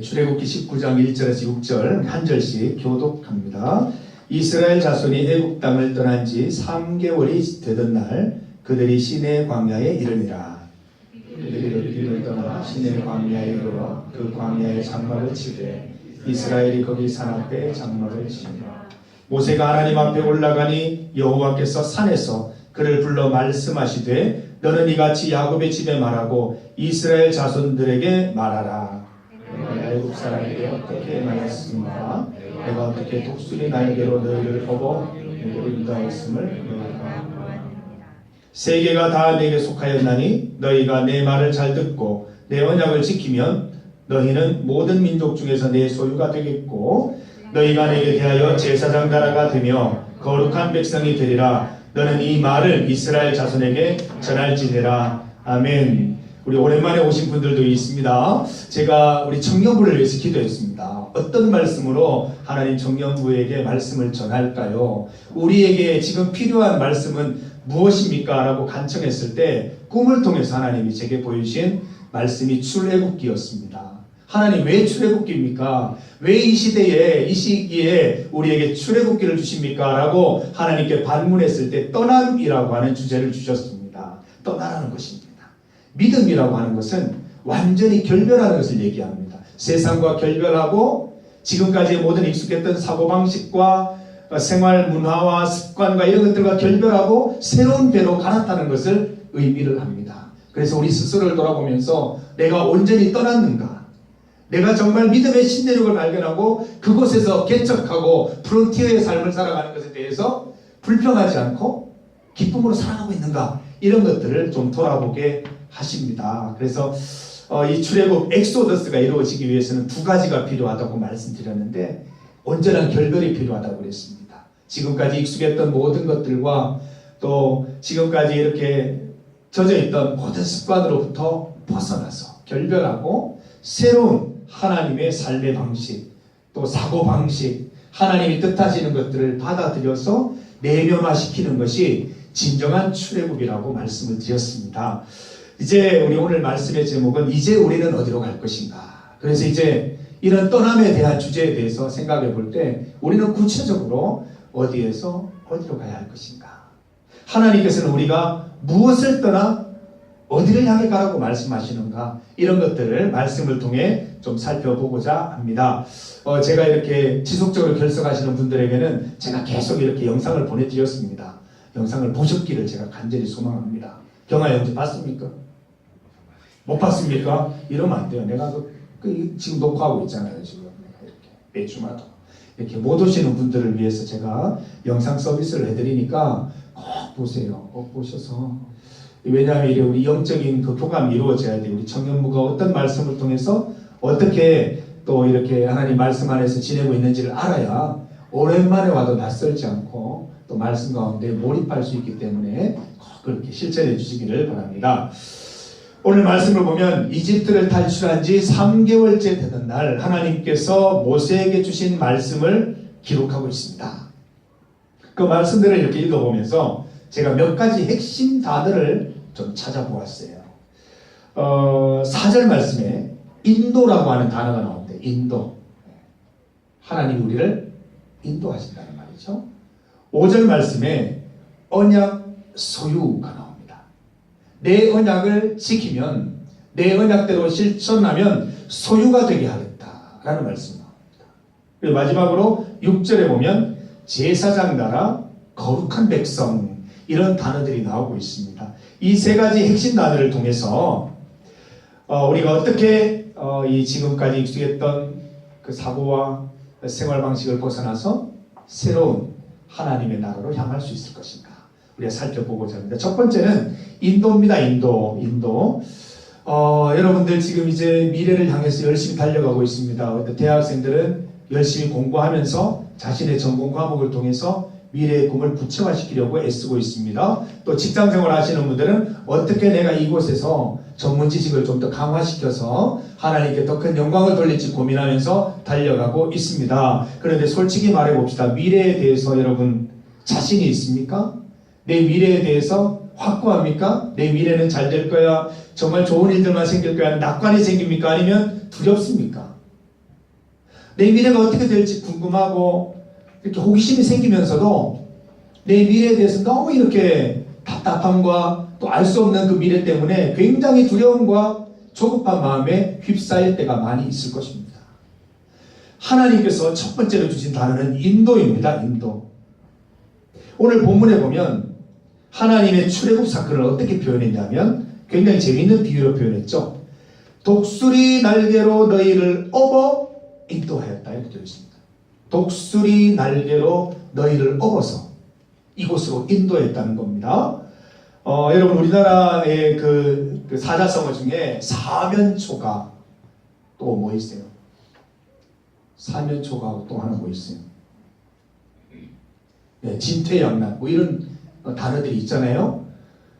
출애굽기 19장 1절에서 6절 한 절씩 교독합니다. 이스라엘 자손이 애굽 땅을 떠난 지 3개월이 되던 날 그들이 시내 광야에 이르니라. 그들이 길을 떠나 시내 광야에 이르러 그 광야에 장막을 치되 이스라엘이 거기 산 앞에 장막을 치니라. 모세가 하나님 앞에 올라가니 여호와께서 산에서 그를 불러 말씀하시되 너는 이같이 야곱의 집에 말하고 이스라엘 자손들에게 말하라. 내가 애굽 사람에게 어떻게 말했습니까? 내가 어떻게 독수리 날개로 너희를 뽑아 내게로 인도하였음을 너희가 세계가 다 내게 속하였나니 너희가 내 말을 잘 듣고 내 언약을 지키면 너희는 모든 민족 중에서 내 소유가 되겠고 너희가 내게 대하여 제사장 나라가 되며 거룩한 백성이 되리라. 너는 이 말을 이스라엘 자손에게 전할지니라. 아멘. 우리 오랜만에 오신 분들도 있습니다. 제가 우리 청년부를 위해서 기도했습니다. 어떤 말씀으로 하나님 청년부에게 말씀을 전할까요? 우리에게 지금 필요한 말씀은 무엇입니까? 라고 간청했을 때 꿈을 통해서 하나님이 제게 보여주신 말씀이 출애굽기였습니다. 하나님 왜 출애굽기입니까? 왜 이 시대에 이 시기에 우리에게 출애굽기를 주십니까? 라고 하나님께 반문했을 때 떠남이라고 하는 주제를 주셨습니다. 떠나라는 것입니다. 믿음이라고 하는 것은 완전히 결별하는 것을 얘기합니다. 세상과 결별하고 지금까지 모든 익숙했던 사고방식과 생활 문화와 습관과 이런 것들과 결별하고 새로운 배로 갈아타는 것을 의미를 합니다. 그래서 우리 스스로를 돌아보면서 내가 온전히 떠났는가? 내가 정말 믿음의 신내력을 발견하고 그곳에서 개척하고 프론티어의 삶을 살아가는 것에 대해서 불평하지 않고 기쁨으로 살아가고 있는가? 이런 것들을 좀 돌아보게 하십니다. 그래서 이 출애굽 엑소더스가 이루어지기 위해서는 두 가지가 필요하다고 말씀드렸는데 온전한 결별이 필요하다고 그랬습니다. 지금까지 익숙했던 모든 것들과 또 지금까지 이렇게 젖어있던 모든 습관으로부터 벗어나서 결별하고 새로운 하나님의 삶의 방식 또 사고방식 하나님이 뜻하시는 것들을 받아들여서 내면화시키는 것이 진정한 출애굽이라고 말씀을 드렸습니다. 이제 우리 오늘 말씀의 제목은 이제 우리는 어디로 갈 것인가. 그래서 이제 이런 떠남에 대한 주제에 대해서 생각해 볼 때 우리는 구체적으로 어디에서 어디로 가야 할 것인가. 하나님께서는 우리가 무엇을 떠나 어디를 향해 가라고 말씀하시는가. 이런 것들을 말씀을 통해 좀 살펴보고자 합니다. 제가 이렇게 지속적으로 결석하시는 분들에게는 제가 계속 이렇게 영상을 보내드렸습니다. 영상을 보셨기를 제가 간절히 소망합니다. 경아 형제 봤습니까? 못 봤습니까? 이러면 안 돼요. 내가 지금 녹화하고 있잖아요. 지금 이렇게 매주마다 이렇게 못 오시는 분들을 위해서 제가 영상 서비스를 해드리니까 꼭 보세요. 꼭 보셔서 왜냐하면 우리 영적인 그 교감이 이루어져야 돼요. 우리 청년부가 어떤 말씀을 통해서 어떻게 또 이렇게 하나님 말씀 안에서 지내고 있는지를 알아야 오랜만에 와도 낯설지 않고 또 말씀 가운데 몰입할 수 있기 때문에 꼭 그렇게 실천해 주시기를 바랍니다. 오늘 말씀을 보면 이집트를 탈출한 지 3개월째 되던 날 하나님께서 모세에게 주신 말씀을 기록하고 있습니다. 그 말씀들을 이렇게 읽어보면서 제가 몇 가지 핵심 단어를 좀 찾아보았어요. 4절 말씀에 인도라고 하는 단어가 나오는데 인도. 하나님이 우리를 인도하신다는 말이죠. 5절 말씀에 언약 소유가 나옵니다. 내 언약을 지키면 내 언약대로 실천하면 소유가 되게 하겠다라는 말씀이 나옵니다. 그리고 마지막으로 6절에 보면 제사장 나라 거룩한 백성 이런 단어들이 나오고 있습니다. 이 세 가지 핵심 단어를 통해서 우리가 어떻게 이 지금까지 익숙했던 그 사고와 생활 방식을 벗어나서 새로운 하나님의 나라로 향할 수 있을 것인가 우리가 살펴보고자 합니다. 첫 번째는 인도입니다. 인도. 여러분들 지금 이제 미래를 향해서 열심히 달려가고 있습니다. 대학생들은 열심히 공부하면서 자신의 전공 과목을 통해서 미래의 꿈을 구체화시키려고 애쓰고 있습니다. 또 직장생활 하시는 분들은 어떻게 내가 이곳에서 전문 지식을 좀 더 강화시켜서 하나님께 더 큰 영광을 돌릴지 고민하면서 달려가고 있습니다. 그런데 솔직히 말해봅시다. 미래에 대해서 여러분 자신이 있습니까? 내 미래에 대해서 확고합니까? 내 미래는 잘 될 거야? 정말 좋은 일들만 생길 거야? 낙관이 생깁니까? 아니면 두렵습니까? 내 미래가 어떻게 될지 궁금하고 이렇게 호기심이 생기면서도 내 미래에 대해서 너무 이렇게 답답함과 또 알 수 없는 그 미래 때문에 굉장히 두려움과 조급한 마음에 휩싸일 때가 많이 있을 것입니다. 하나님께서 첫 번째로 주신 단어는 인도입니다. 인도. 오늘 본문에 보면 하나님의 출애굽 사건을 어떻게 표현했냐면 굉장히 재미있는 비유로 표현했죠. 독수리 날개로 너희를 업어 인도하였다 이렇게 되어 있습니다. 독수리 날개로 너희를 업어서 이곳으로 인도했다는 겁니다. 여러분 우리나라의 그 사자성어 중에 사면초가 또 뭐 있어요? 사면초가 또 하나 뭐 있어요? 네, 진퇴양난 뭐 이런 단어들이 있잖아요.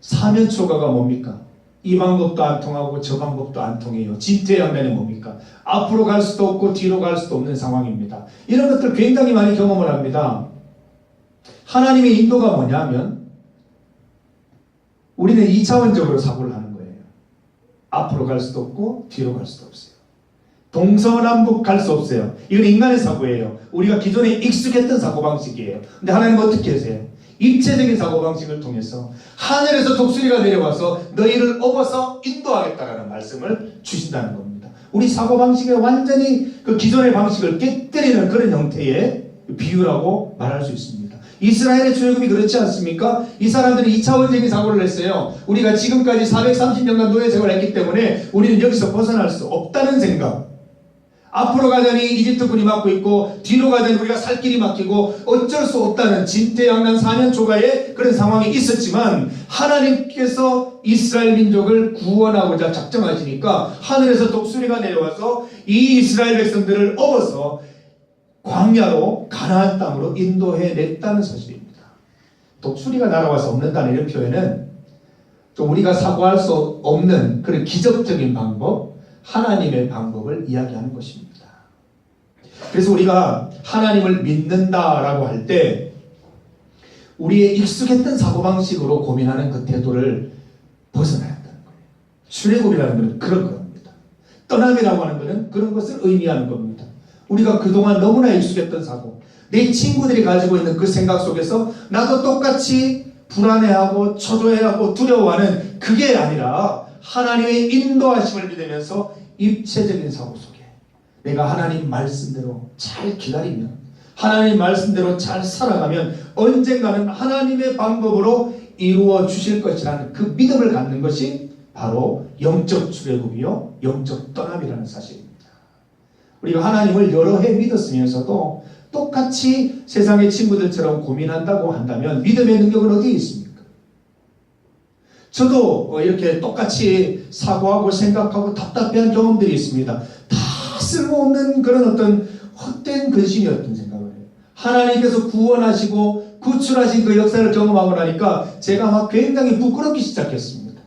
사면초가가 뭡니까? 이 방법도 안 통하고 저 방법도 안 통해요. 진퇴양난이 뭡니까? 앞으로 갈 수도 없고 뒤로 갈 수도 없는 상황입니다. 이런 것들 굉장히 많이 경험을 합니다. 하나님의 인도가 뭐냐면 우리는 2차원적으로 사고를 하는 거예요. 앞으로 갈 수도 없고 뒤로 갈 수도 없어요. 동서남북 갈 수 없어요. 이건 인간의 사고예요. 우리가 기존에 익숙했던 사고방식이에요. 근데 하나님은 어떻게 하세요? 입체적인 사고방식을 통해서 하늘에서 독수리가 내려와서 너희를 업어서 인도하겠다라는 말씀을 주신다는 겁니다. 우리 사고방식에 완전히 그 기존의 방식을 깨뜨리는 그런 형태의 비유라고 말할 수 있습니다. 이스라엘의 출애굽이 그렇지 않습니까? 이 사람들이 2차원적인 사고를 했어요. 우리가 지금까지 430년간 노예 생활을 했기 때문에 우리는 여기서 벗어날 수 없다는 생각. 앞으로 가자니 이집트군이 막고 있고 뒤로 가자니 우리가 살 길이 막히고 어쩔 수 없다는 진퇴양난 사면초가의 그런 상황이 있었지만 하나님께서 이스라엘 민족을 구원하고자 작정하시니까 하늘에서 독수리가 내려와서 이 이스라엘 백성들을 업어서 광야로 가나안 땅으로 인도해냈다는 사실입니다. 독수리가 날아와서 없는다는 이런 표현은 좀 우리가 사고할 수 없는 그런 기적적인 방법, 하나님의 방법을 이야기하는 것입니다. 그래서 우리가 하나님을 믿는다라고 할 때 우리의 익숙했던 사고방식으로 고민하는 그 태도를 벗어나야 한다는 거예요. 출애굽이라는 것은 그런 겁니다. 떠남이라고 하는 것은 그런 것을 의미하는 겁니다. 우리가 그동안 너무나 익숙했던 사고, 내 친구들이 가지고 있는 그 생각 속에서 나도 똑같이 불안해하고 초조해하고 두려워하는 그게 아니라 하나님의 인도하심을 믿으면서 입체적인 사고 속에 내가 하나님 말씀대로 잘 기다리면, 하나님 말씀대로 잘 살아가면 언젠가는 하나님의 방법으로 이루어 주실 것이라는 그 믿음을 갖는 것이 바로 영적 출애굽이요 영적 떠남이라는 사실입니다. 우리가 하나님을 여러 해 믿었으면서도 똑같이 세상의 친구들처럼 고민한다고 한다면 믿음의 능력은 어디에 있습니까? 저도 이렇게 똑같이 사고하고 생각하고 답답해한 경험들이 있습니다. 다 쓸모없는 그런 어떤 헛된 근심이었던 생각을 해요. 하나님께서 구원하시고 구출하신 그 역사를 경험하고 나니까 제가 막 굉장히 부끄럽기 시작했습니다.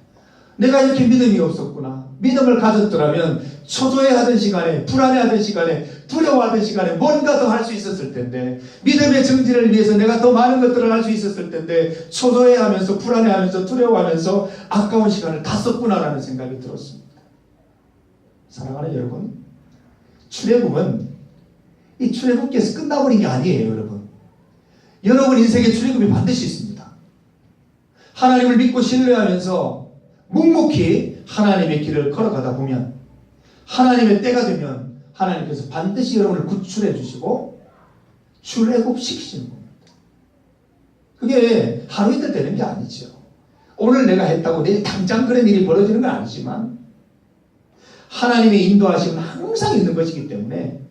내가 이렇게 믿음이 없었구나. 믿음을 가졌더라면 초조해하던 시간에, 불안해하던 시간에, 두려워하던 시간에 뭔가 더 할 수 있었을 텐데, 믿음의 증진을 위해서 내가 더 많은 것들을 할 수 있었을 텐데 초조해하면서 불안해하면서 두려워하면서 아까운 시간을 다 썼구나라는 생각이 들었습니다. 사랑하는 여러분, 출애굽은 이 출애굽께서 끝나버린 게 아니에요. 여러분 인생에 출애굽이 반드시 있습니다. 하나님을 믿고 신뢰하면서 묵묵히 하나님의 길을 걸어가다 보면 하나님의 때가 되면 하나님께서 반드시 여러분을 구출해 주시고 출애굽시키시는 겁니다. 그게 하루 이틀 되는 게 아니죠. 오늘 내가 했다고 내일 당장 그런 일이 벌어지는 건 아니지만 하나님의 인도하심은 항상 있는 것이기 때문에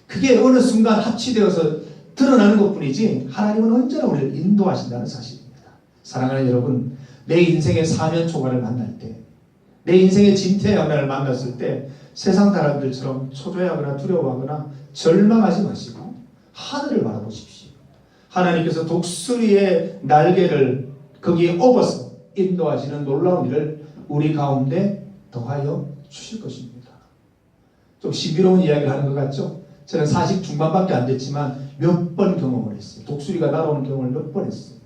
그게 어느 순간 합치되어서 드러나는 것뿐이지 하나님은 언제나 우리를 인도하신다는 사실입니다. 사랑하는 여러분, 내 인생의 사면초가를 만날 때, 내 인생의 진퇴양난을 만났을 때 세상 사람들처럼 초조해하거나 두려워하거나 절망하지 마시고 하늘을 바라보십시오. 하나님께서 독수리의 날개를 거기에 업어서 인도하시는 놀라운 일을 우리 가운데 더하여 주실 것입니다. 좀 신비로운 이야기를 하는 것 같죠? 저는 40 중반밖에 안 됐지만 몇 번 경험을 했어요. 독수리가 날아오는 경험을 몇 번 했어요.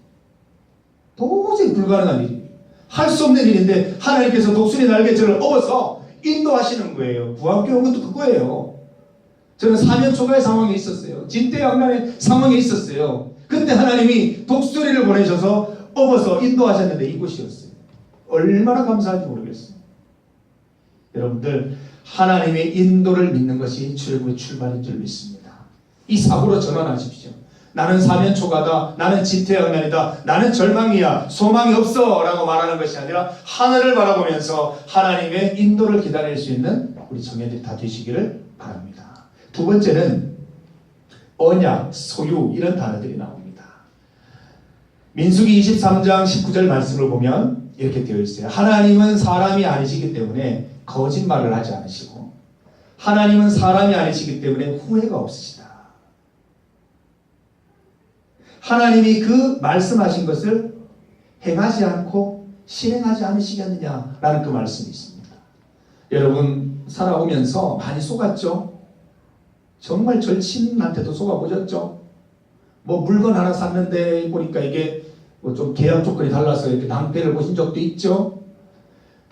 도저히 불가능한 일이에요. 할 수 없는 일인데 하나님께서 독수리 날개 저를 업어서 인도하시는 거예요. 구원교 온 것도 그거예요. 저는 사면초가의 상황에 있었어요. 진퇴양난의 상황에 있었어요. 그때 하나님이 독수리를 보내셔서 업어서 인도하셨는데 이곳이었어요. 얼마나 감사한지 모르겠어요. 여러분들, 하나님의 인도를 믿는 것이 출애굽의 출발인 줄 믿습니다. 이 사고로 전환하십시오. 나는 사면초가다, 나는 진퇴양난이다, 나는 절망이야, 소망이 없어 라고 말하는 것이 아니라 하늘을 바라보면서 하나님의 인도를 기다릴 수 있는 우리 청년들이 다 되시기를 바랍니다. 두 번째는 언약, 소유 이런 단어들이 나옵니다. 민수기 23장 19절 말씀을 보면 이렇게 되어 있어요. 하나님은 사람이 아니시기 때문에 거짓말을 하지 않으시고 하나님은 사람이 아니시기 때문에 후회가 없으시다. 하나님이 그 말씀하신 것을 행하지 않고 실행하지 않으시겠느냐라는 그 말씀이 있습니다. 여러분, 살아오면서 많이 속았죠? 정말 절친한테도 속아보셨죠? 뭐 물건 하나 샀는데 보니까 이게 뭐 좀 계약 조건이 달라서 이렇게 낭패를 보신 적도 있죠?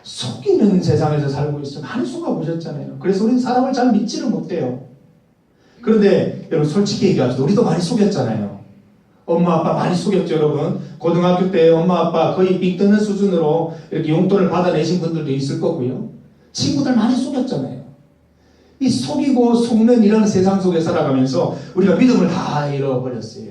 속이는 세상에서 살고 있어요. 많이 속아보셨잖아요. 그래서 우리는 사람을 잘 믿지를 못해요. 그런데 여러분, 솔직히 얘기하죠. 우리도 많이 속였잖아요. 엄마 아빠 많이 속였죠. 여러분, 고등학교 때 엄마 아빠 거의 삑 뜨는 수준으로 이렇게 용돈을 받아내신 분들도 있을 거고요. 친구들 많이 속였잖아요. 이 속이고 속는 이런 세상 속에 살아가면서 우리가 믿음을 다 잃어버렸어요.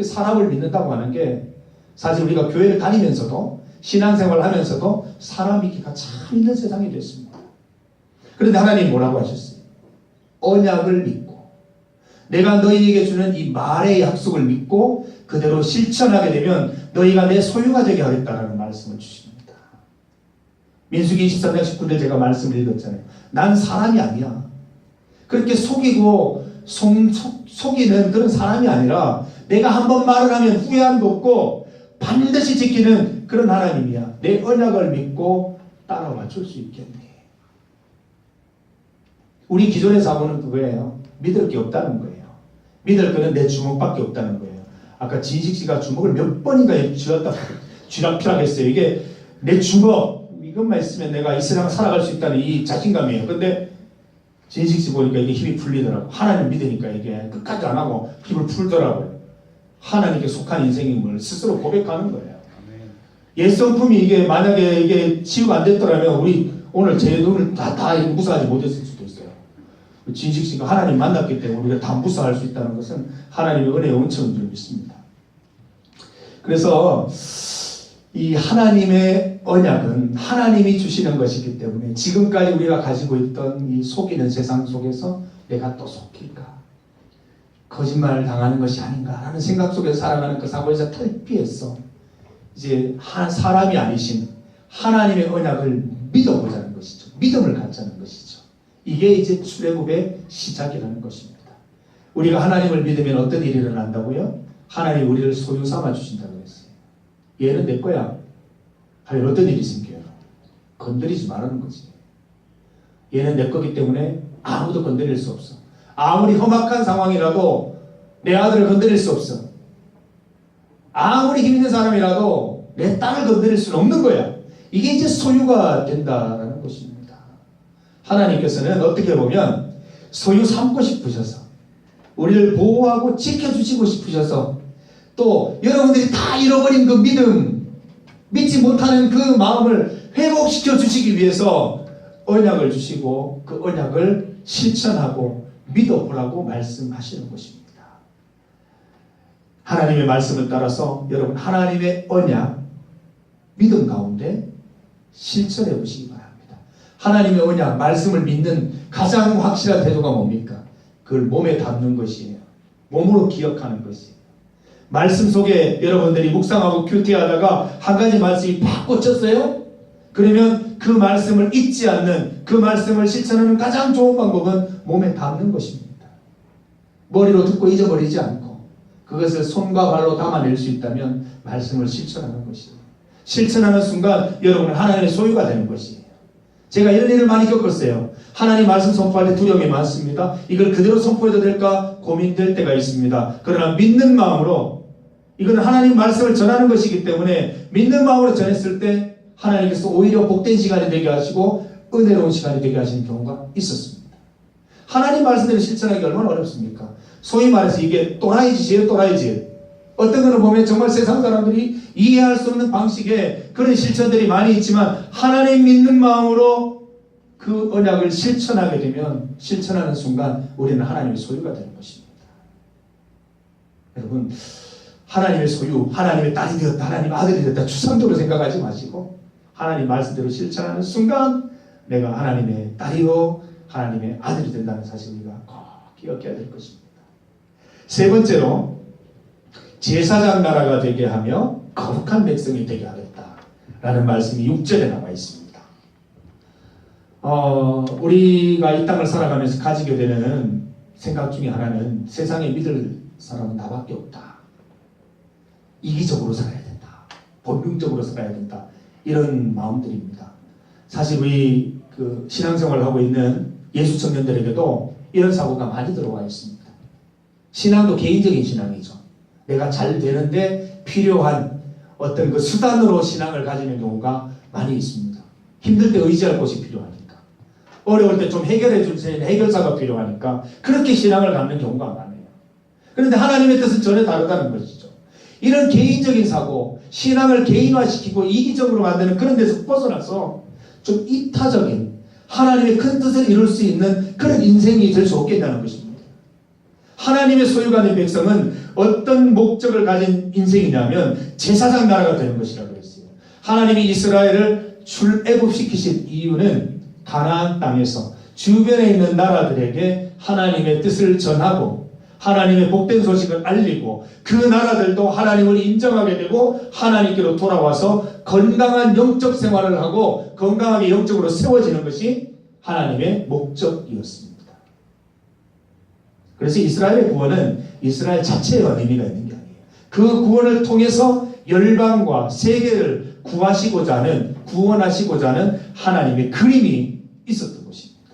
사람을 믿는다고 하는 게 사실 우리가 교회를 다니면서도 신앙생활을 하면서도 사람 믿기가 참 힘든 세상이 됐습니다. 그런데 하나님 뭐라고 하셨어요? 언약을 믿고 내가 너희에게 주는 이 말의 약속을 믿고 그대로 실천하게 되면 너희가 내 소유가 되게 하겠다라는 말씀을 주십니다. 민수기 23장 19절 제가 말씀을 읽었잖아요. 난 사람이 아니야. 그렇게 속이고 속이는 그런 사람이 아니라 내가 한번 말을 하면 후회함도 없고 반드시 지키는 그런 하나님이야. 내 언약을 믿고 따라와 줄 수 있겠니? 우리 기존의 사고는 그거예요. 믿을 게 없다는 거예요. 믿을 거는 내 주먹밖에 없다는 거예요. 아까 진식 씨가 주먹을 몇 번인가 쥐락펴락했어요. 이게 내 주먹 이것만 있으면 내가 이 세상 살아갈 수 있다는 이 자신감이에요. 근데 진식 씨 보니까 이게 힘이 풀리더라고. 하나님 믿으니까 이게 끝까지 안 하고 힘을 풀더라고요. 하나님께 속한 인생임을 스스로 고백하는 거예요. 옛 성품이 이게 만약에 이게 치유가 안 됐더라면 우리 오늘 제 눈을 다 무사하지 못했을 수도 있어요. 진식 씨가 하나님 만났기 때문에 우리가 다 무사할 수 있다는 것은 하나님의 은혜의 원천인 줄 믿습니다. 그래서 이 하나님의 언약은 하나님이 주시는 것이기 때문에 지금까지 우리가 가지고 있던 이 속이는 세상 속에서 내가 또 속일까? 거짓말을 당하는 것이 아닌가라는 생각 속에서 살아가는 그 사고에서 탈피해서 이제 사람이 아니신 하나님의 언약을 믿어보자는 것이죠. 믿음을 갖자는 것이죠. 이게 이제 출애굽의 시작이라는 것입니다. 우리가 하나님을 믿으면 어떤 일이 일어난다고요? 하나님이 우리를 소유 삼아 주신다고 했어요. 얘는 내 거야. 하면 어떤 일이 생겨요? 건드리지 말라는 거지. 얘는 내 거기 때문에 아무도 건드릴 수 없어. 아무리 험악한 상황이라도 내 아들을 건드릴 수 없어. 아무리 힘 있는 사람이라도 내 딸을 건드릴 수는 없는 거야. 이게 이제 소유가 된다는 것입니다. 하나님께서는 어떻게 보면 소유 삼고 싶으셔서 우리를 보호하고 지켜주시고 싶으셔서 또 여러분들이 다 잃어버린 그 믿음, 믿지 못하는 그 마음을 회복시켜 주시기 위해서 언약을 주시고 그 언약을 실천하고 믿어보라고 말씀하시는 것입니다. 하나님의 말씀을 따라서 여러분 하나님의 언약 믿음 가운데 실천해 보시기 바랍니다. 하나님의 언약 말씀을 믿는 가장 확실한 태도가 뭡니까? 그걸 몸에 담는 것이에요. 몸으로 기억하는 것이에요. 말씀 속에 여러분들이 묵상하고 큐티하다가 한 가지 말씀이 팍 꽂혔어요? 그러면 그 말씀을 잊지 않는, 그 말씀을 실천하는 가장 좋은 방법은 몸에 담는 것입니다. 머리로 듣고 잊어버리지 않고 그것을 손과 발로 담아낼 수 있다면 말씀을 실천하는 것이에요. 실천하는 순간 여러분은 하나님의 소유가 되는 것이에요. 제가 이런 일을 많이 겪었어요. 하나님 말씀 선포할 때 두려움이 많습니다. 이걸 그대로 선포해도 될까 고민될 때가 있습니다. 그러나 믿는 마음으로, 이건 하나님 말씀을 전하는 것이기 때문에 믿는 마음으로 전했을 때 하나님께서 오히려 복된 시간이 되게 하시고 은혜로운 시간이 되게 하시는 경우가 있었습니다. 하나님 말씀대로 실천하기 얼마나 어렵습니까? 소위 말해서 이게 또라이 짓이에요, 또라이 짓. 어떤 거는 보면 정말 세상 사람들이 이해할 수 없는 방식의 그런 실천들이 많이 있지만 하나님 믿는 마음으로 그 언약을 실천하게 되면 실천하는 순간 우리는 하나님의 소유가 되는 것입니다. 여러분, 하나님의 소유, 하나님의 딸이 되었다, 하나님의 아들이 되었다 추상적으로 생각하지 마시고 하나님 말씀대로 실천하는 순간 내가 하나님의 딸이요 하나님의 아들이 된다는 사실을 우리가 꼭 기억해야 될 것입니다. 세 번째로 제사장 나라가 되게 하며 거룩한 백성이 되게 하겠다라는 말씀이 6절에 나와 있습니다. 우리가 이 땅을 살아가면서 가지게 되는 생각 중에 하나는 세상에 믿을 사람은 나밖에 없다. 이기적으로 살아야 된다. 본능적으로 살아야 된다. 이런 마음들입니다. 사실 우리 신앙생활을 하고 있는 예수 청년들에게도 이런 사고가 많이 들어와 있습니다. 신앙도 개인적인 신앙이죠. 내가 잘 되는데 필요한 어떤 그 수단으로 신앙을 가지는 경우가 많이 있습니다. 힘들 때 의지할 곳이 필요하니까. 어려울 때 좀 해결해 줄 수 있는 해결사가 필요하니까 그렇게 신앙을 갖는 경우가 많아요. 그런데 하나님의 뜻은 전혀 다르다는 것이죠. 이런 개인적인 사고, 신앙을 개인화시키고 이기적으로 만드는 그런 데서 벗어나서 좀 이타적인 하나님의 큰 뜻을 이룰 수 있는 그런 인생이 될 수 없겠다는 것입니다. 하나님의 소유가 된 백성은 어떤 목적을 가진 인생이냐면 제사장 나라가 되는 것이라고 했어요. 하나님이 이스라엘을 출애굽시키신 이유는 가나안 땅에서 주변에 있는 나라들에게 하나님의 뜻을 전하고 하나님의 복된 소식을 알리고 그 나라들도 하나님을 인정하게 되고 하나님께로 돌아와서 건강한 영적 생활을 하고 건강하게 영적으로 세워지는 것이 하나님의 목적이었습니다. 그래서 이스라엘의 구원은 이스라엘 자체의 의미가 있는 게 아니에요. 그 구원을 통해서 열방과 세계를 구원하시고자 하는 하나님의 그림이 있었던 것입니다.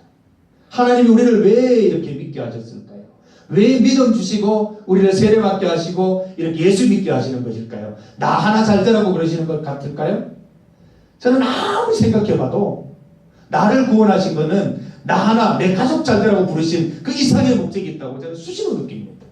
하나님이 우리를 왜 이렇게 믿게 하셨을까요? 왜 믿음 주시고 우리를 세례받게 하시고 이렇게 예수 믿게 하시는 것일까요? 나 하나 잘 되라고 그러시는 것 같을까요? 저는 아무리 생각해봐도 나를 구원하신 것은 나 하나 내 가족 잘 되라고 부르신 그 이상의 목적이 있다고 저는 수시로 느낍니다.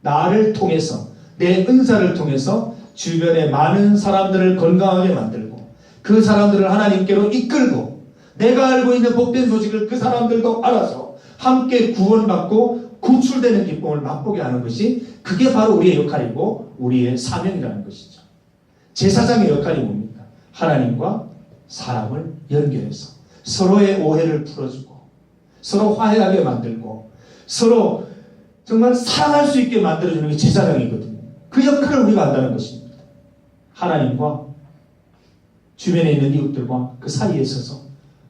나를 통해서 내 은사를 통해서 주변의 많은 사람들을 건강하게 만들고 그 사람들을 하나님께로 이끌고 내가 알고 있는 복된 소식을 그 사람들도 알아서 함께 구원받고 구출되는 기쁨을 맛보게 하는 것이 그게 바로 우리의 역할이고 우리의 사명이라는 것이죠. 제사장의 역할이 뭡니까? 하나님과 사람을 연결해서 서로의 오해를 풀어주고 서로 화해하게 만들고 서로 정말 사랑할 수 있게 만들어주는 게 제사장이거든요. 그 역할을 우리가 한다는 것입니다. 하나님과 주변에 있는 이웃들과 그 사이에 서서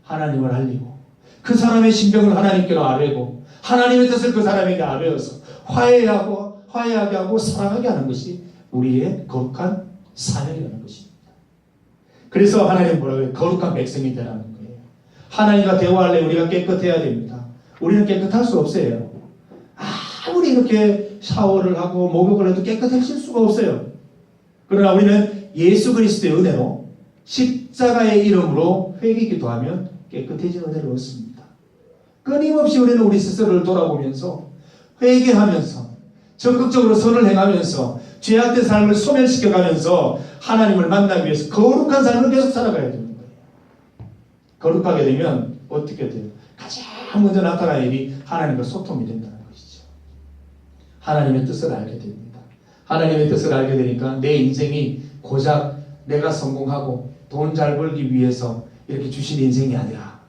하나님을 알리고 그 사람의 심정을 하나님께로 아뢰고 하나님의 뜻을 그 사람에게 아뢰어서 화해하게 하고 사랑하게 하는 것이 우리의 거룩한 사명이라는 것입니다. 그래서 하나님 뭐라고 해요? 거룩한 백성이 되라는 거예요. 하나님과 대화하려면 우리가 깨끗해야 됩니다. 우리는 깨끗할 수 없어요. 아무리 이렇게 샤워를 하고 목욕을 해도 깨끗해질 수가 없어요. 그러나 우리는 예수 그리스도의 은혜로 십자가의 이름으로 회개 기도하면 깨끗해진 은혜를 얻습니다. 끊임없이 우리는 우리 스스로를 돌아보면서 회개하면서 적극적으로 선을 행하면서 죄악된 삶을 소멸시켜가면서 하나님을 만나기 위해서 거룩한 삶을 계속 살아가야 됩니다. 거룩하게 되면 어떻게 돼요? 가장 먼저 나타나는 일이 하나님과 소통이 된다는 것이죠. 하나님의 뜻을 알게 됩니다. 하나님의 뜻을 알게 되니까 내 인생이 고작 내가 성공하고 돈 잘 벌기 위해서 이렇게 주신 인생이 아니라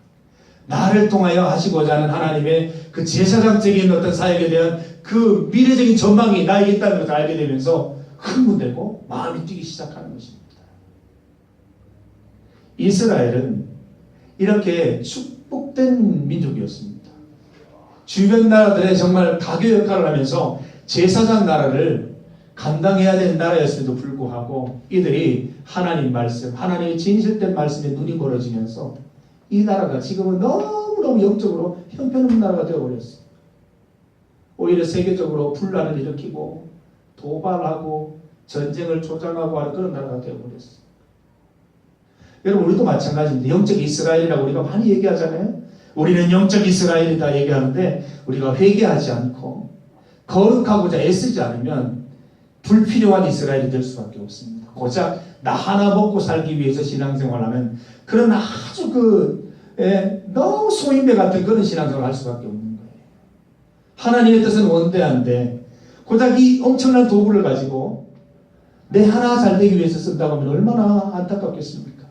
나를 통하여 하시고자 하는 하나님의 그 제사장적인 어떤 사역에 대한 그 미래적인 전망이 나에게 있다는 것을 알게 되면서 흥분되고 마음이 뛰기 시작하는 것입니다. 이스라엘은 이렇게 축복된 민족이었습니다. 주변 나라들의 정말 가교 역할을 하면서 제사장 나라를 감당해야 되는 나라였음에도 불구하고 이들이 하나님 말씀, 하나님의 진실된 말씀에 눈이 멀어지면서 이 나라가 지금은 너무너무 영적으로 형편없는 나라가 되어버렸어요. 오히려 세계적으로 분란을 일으키고 도발하고 전쟁을 조장하고 하는 그런 나라가 되어버렸어요. 여러분 우리도 마찬가지입니다. 영적 이스라엘이라고 우리가 많이 얘기하잖아요. 우리는 영적 이스라엘이다 얘기하는데 우리가 회개하지 않고 거룩하고자 애쓰지 않으면 불필요한 이스라엘이 될 수밖에 없습니다. 고작 나 하나 먹고 살기 위해서 신앙생활하면 그런 아주 너무 소인배 같은 그런 신앙생활을 할 수밖에 없는 거예요. 하나님의 뜻은 원대한데 고작 이 엄청난 도구를 가지고 내 하나 잘 되기 위해서 쓴다고 하면 얼마나 안타깝겠습니까?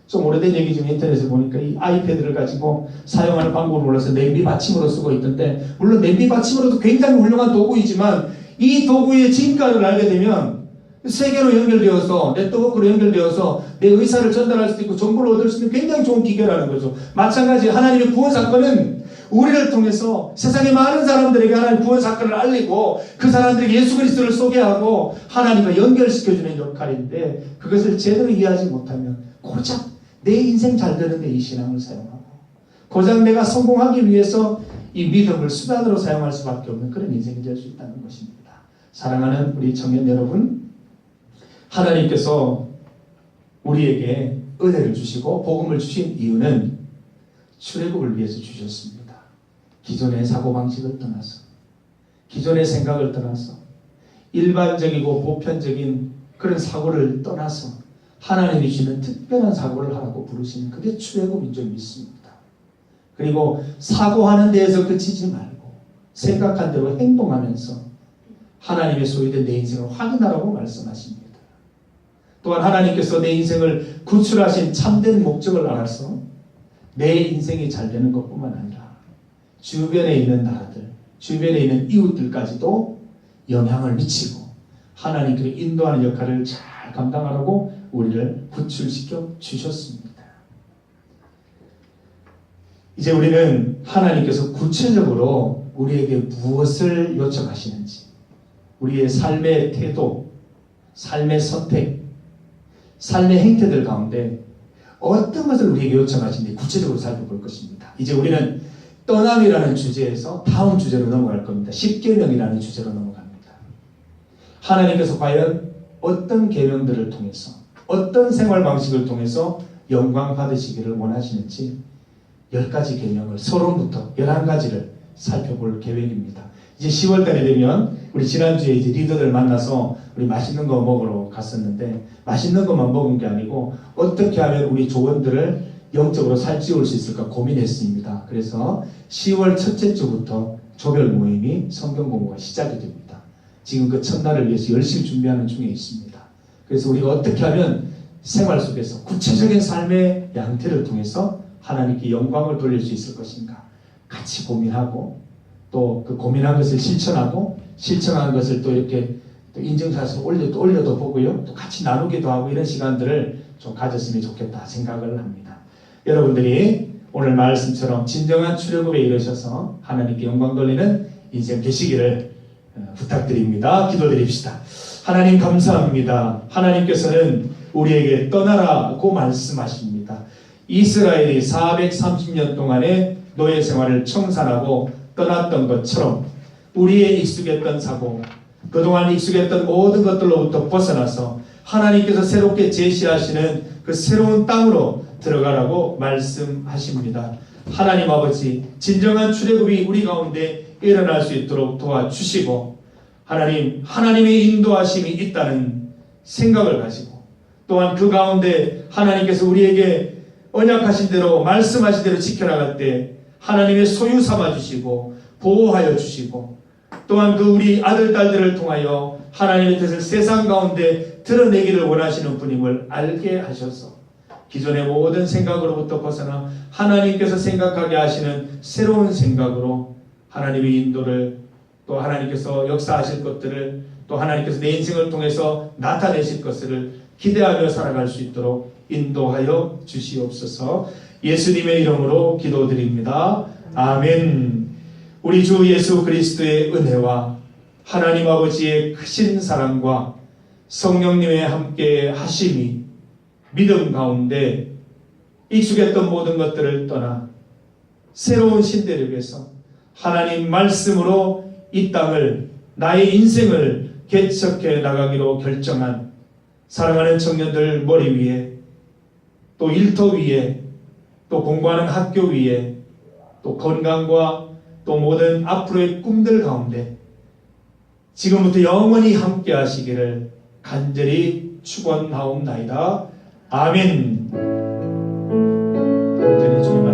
좀 오래된 얘기 중에 인터넷에 보니까 이 아이패드를 가지고 사용하는 방법을 몰라서 냄비 받침으로 쓰고 있던데, 물론 냄비 받침으로도 굉장히 훌륭한 도구이지만 이 도구의 진가를 알게 되면 세계로 연결되어서 네트워크로 연결되어서 내 의사를 전달할 수도 있고 정보를 얻을 수 있는 굉장히 좋은 기계라는 거죠. 마찬가지 하나님의 구원 사건은 우리를 통해서 세상의 많은 사람들에게 하나님 구원 사건을 알리고 그 사람들에게 예수 그리스도를 소개하고 하나님과 연결시켜주는 역할인데, 그것을 제대로 이해하지 못하면 고작 내 인생 잘 되는데 이 신앙을 사용하고 고작 내가 성공하기 위해서 이 믿음을 수단으로 사용할 수밖에 없는 그런 인생이 될 수 있다는 것입니다. 사랑하는 우리 청년 여러분, 하나님께서 우리에게 은혜를 주시고 복음을 주신 이유는 출애굽을 위해서 주셨습니다. 기존의 사고방식을 떠나서, 기존의 생각을 떠나서, 일반적이고 보편적인 그런 사고를 떠나서 하나님이 주시는 특별한 사고를 하라고 부르시는, 그게 출애굽인 줄 믿습니다. 그리고 사고하는 데에서 그치지 말고 생각한 대로 행동하면서 하나님의 소유된 내 인생을 확인하라고 말씀하십니다. 또한 하나님께서 내 인생을 구출하신 참된 목적을 알아서 내 인생이 잘 되는 것뿐만 아니라 주변에 있는 나라들, 주변에 있는 이웃들까지도 영향을 미치고 하나님께서 인도하는 역할을 잘 감당하라고 우리를 구출시켜 주셨습니다. 이제 우리는 하나님께서 구체적으로 우리에게 무엇을 요청하시는지, 우리의 삶의 태도, 삶의 선택, 삶의 행태들 가운데 어떤 것을 우리에게 요청하시는지 구체적으로 살펴볼 것입니다. 이제 우리는 떠남이라는 주제에서 다음 주제로 넘어갈 겁니다. 십계명이라는 주제로 넘어갑니다. 하나님께서 과연 어떤 계명들을 통해서, 어떤 생활 방식을 통해서 영광 받으시기를 원하시는지 10가지 계명을 서론부터 11가지를 살펴볼 계획입니다. 이제 10월달이 되면 우리 지난주에 이제 리더들 만나서 우리 맛있는 거 먹으러 갔었는데, 맛있는 것만 먹은 게 아니고 어떻게 하면 우리 조원들을 영적으로 살찌울 수 있을까 고민했습니다. 그래서 10월 첫째 주부터 조별 모임이 성경 공부가 시작이 됩니다. 지금 그 첫날을 위해서 열심히 준비하는 중에 있습니다. 그래서 우리가 어떻게 하면 생활 속에서 구체적인 삶의 양태를 통해서 하나님께 영광을 돌릴 수 있을 것인가 같이 고민하고, 또 그 고민한 것을 실천하고, 실천한 것을 또 이렇게 또 인증샷을 올려도 보고요, 또 같이 나누기도 하고, 이런 시간들을 좀 가졌으면 좋겠다 생각을 합니다. 여러분들이 오늘 말씀처럼 진정한 출애굽에 이르셔서 하나님께 영광 돌리는 인생 되시기를 부탁드립니다. 기도드립시다. 하나님 감사합니다. 하나님께서는 우리에게 떠나라고 말씀하십니다. 이스라엘이 430년 동안의 노예 생활을 청산하고 떠났던 것처럼 우리의 익숙했던 사고, 그동안 익숙했던 모든 것들로부터 벗어나서 하나님께서 새롭게 제시하시는 그 새로운 땅으로 들어가라고 말씀하십니다. 하나님 아버지, 진정한 출애굽이 우리 가운데 일어날 수 있도록 도와주시고, 하나님의 인도하심이 있다는 생각을 가지고, 또한 그 가운데 하나님께서 우리에게 언약하신 대로 말씀하신 대로 지켜나갈 때 하나님의 소유 삼아주시고 보호하여 주시고, 또한 그 우리 아들 딸들을 통하여 하나님의 뜻을 세상 가운데 드러내기를 원하시는 분임을 알게 하셔서 기존의 모든 생각으로부터 벗어나 하나님께서 생각하게 하시는 새로운 생각으로 하나님의 인도를, 또 하나님께서 역사하실 것들을, 또 하나님께서 내 인생을 통해서 나타내실 것을 기대하며 살아갈 수 있도록 인도하여 주시옵소서. 예수님의 이름으로 기도드립니다. 아멘. 우리 주 예수 그리스도의 은혜와 하나님 아버지의 크신 사랑과 성령님의 함께 하심이 믿음 가운데 익숙했던 모든 것들을 떠나 새로운 신대륙에서 하나님 말씀으로 이 땅을, 나의 인생을 개척해 나가기로 결정한 사랑하는 청년들 머리 위에, 또 일터 위에, 또 공부하는 학교 위에 또 건강과 또 모든 앞으로의 꿈들 가운데 지금부터 영원히 함께 하시기를 간절히 축원하옵나이다. 아멘. 온전히 주님